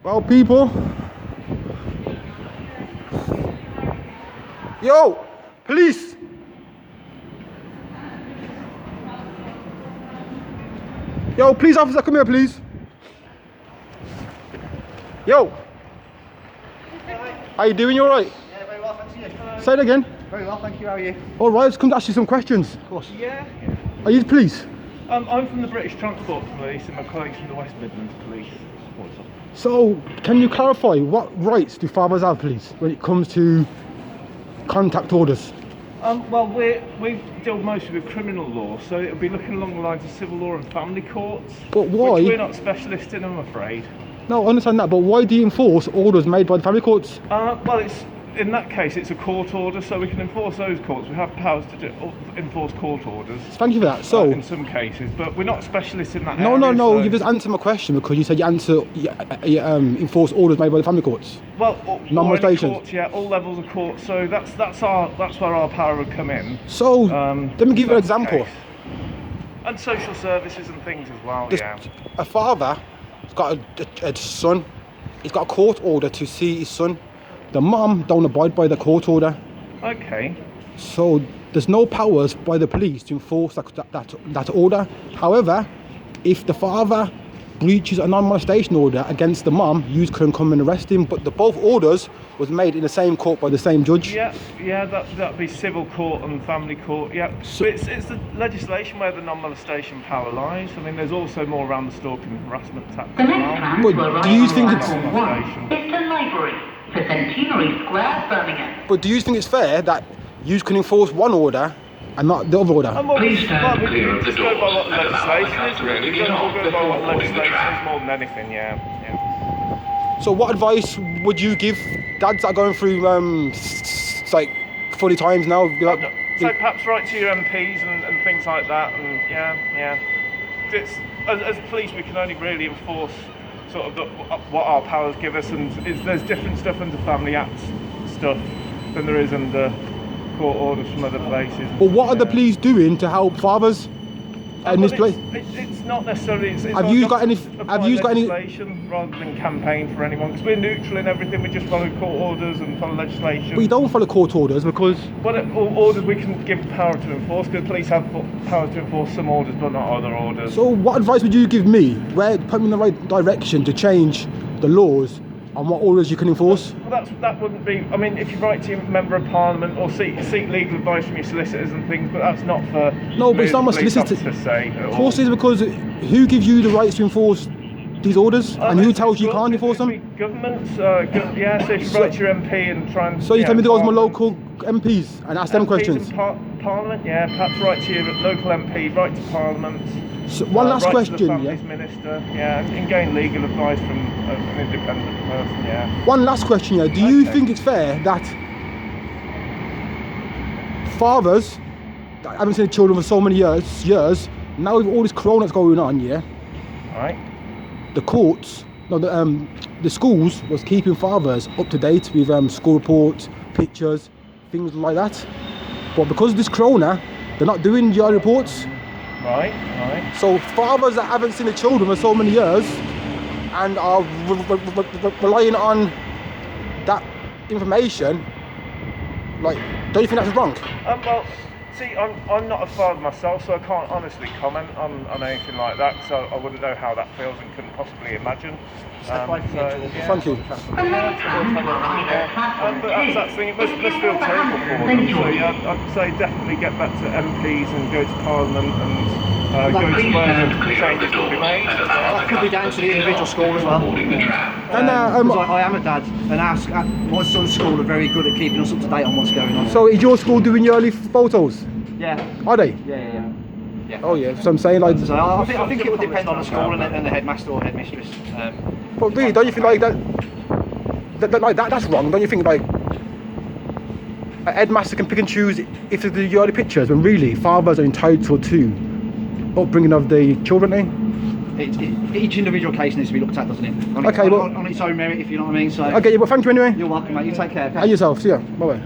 Well, people. Yo, police. Yo, police officer, come here, please. Yo. How you doing? You alright? Yeah, very well, thanks. You? Say it again. Very well, thank you. How are you? Alright, let's come to ask you some questions. Of course. Yeah. Are you the police? I'm from the British Transport Police and my colleagues from the West Midlands Police. So, can you clarify what rights do fathers have, please, when it comes to contact orders? Well, we deal mostly with criminal law, so it'll be looking along the lines of civil law and family courts. But why? Which we're not specialists in, I'm afraid. No, I understand that, but why do you enforce orders made by the family courts? Well, in that case, it's a court order, so we can enforce those courts. We have powers to enforce court orders. Thank you for that. So, in some cases, but we're not specialists in that no, area. no, no. So, You just answered my question because you said you enforce orders made by the family courts. well, Non-molestations. courts, yeah, all levels of court. So that's where our power would come in. So, let me give you an example. And social services and things as well. Yeah. A father has got a son. He's got a court order to see his son. The mum don't abide by the court order. Okay. So there's no powers by the police to enforce that order. However, if the father breaches a non-molestation order against the mum, you can come and arrest him. But both orders was made in the same court by the same judge. Yeah, that'd be civil court and family court. Yeah. So it's the legislation where the non-molestation power lies. I mean, there's also more around the stalking and harassment tactics. The next tram But to arrive do you on think platform 1 is the library for Centenary Square, Birmingham. But do you think it's fair that you can enforce one order and not the other order? Please stand clear of the just go by doors what the and allow legislation is. passengers to We'll get off go by before what boarding the legislation tram. is more than anything. Yeah. So what advice would you give dads that are going through like funny times now? So perhaps write to your MPs and things like that. And yeah. It's, as police, we can only really enforce sort of what our powers give us, and there's different stuff under Family Act stuff than there is under court orders from other places. But what are the police doing to help fathers in this place? It's not necessarily. It's Have you got any legislation rather than campaign for anyone? Because we're neutral in everything. We just follow court orders and follow legislation. We don't follow court orders because. But all orders we can give power to enforce. Because police have powers to enforce some orders, but not other orders. So what advice would you give me? Put me in the right direction to change the laws on what orders you can enforce? Well, that wouldn't be. I mean, if you write to your member of parliament or seek legal advice from your solicitors and things, but that's not for. No, but it's not my solicitor. Of course, it is, because who gives you the rights to enforce these orders, and who tells you can't enforce them? Governments. Yeah. So if you write to your MP and try and. So you tell me to go to my local MPs and ask them questions. Parliament, yeah. Perhaps write to your local MP, write to Parliament. So one last question, to the Families Minister, yeah, and gain legal advice from an independent person, yeah. One last question, yeah. Do you think it's fair that fathers that haven't seen children for so many years, now with all this corona that's going on, yeah, right? The schools was keeping fathers up to date with school reports, pictures, things like that. But because of this corona, they're not doing yearly reports. Right. So fathers that haven't seen the children for so many years and are relying on that information, like, don't you think that's wrong? Well, see, I'm not a father myself, so I can't honestly comment on anything like that. So I wouldn't know how that feels and couldn't possibly imagine. Thank you. The next tram to arrive at platform But that's the thing, it must feel terrible for them. So yeah, I'd say definitely get back to MPs and go to Parliament and go to where the changes will be made. That could be down to the individual school as well. And I am a dad, and my son's school are very good at keeping us up to date on what's going on. so is your school doing yearly photos? Yeah. Are they? Yeah. Oh yeah. So I'm saying, like, So I think it would depend on the school and the headmaster or headmistress. but really, don't you think like that's wrong? Don't you think like a headmaster can pick and choose if they do yearly pictures when really fathers are entitled to upbringing of the children? Each individual case needs to be looked at, doesn't it? Okay, well, on its own merit, if you know what I mean. So. Okay, well, thank you anyway. You're welcome, mate. You take care. Okay? And yourself. See ya. Bye bye.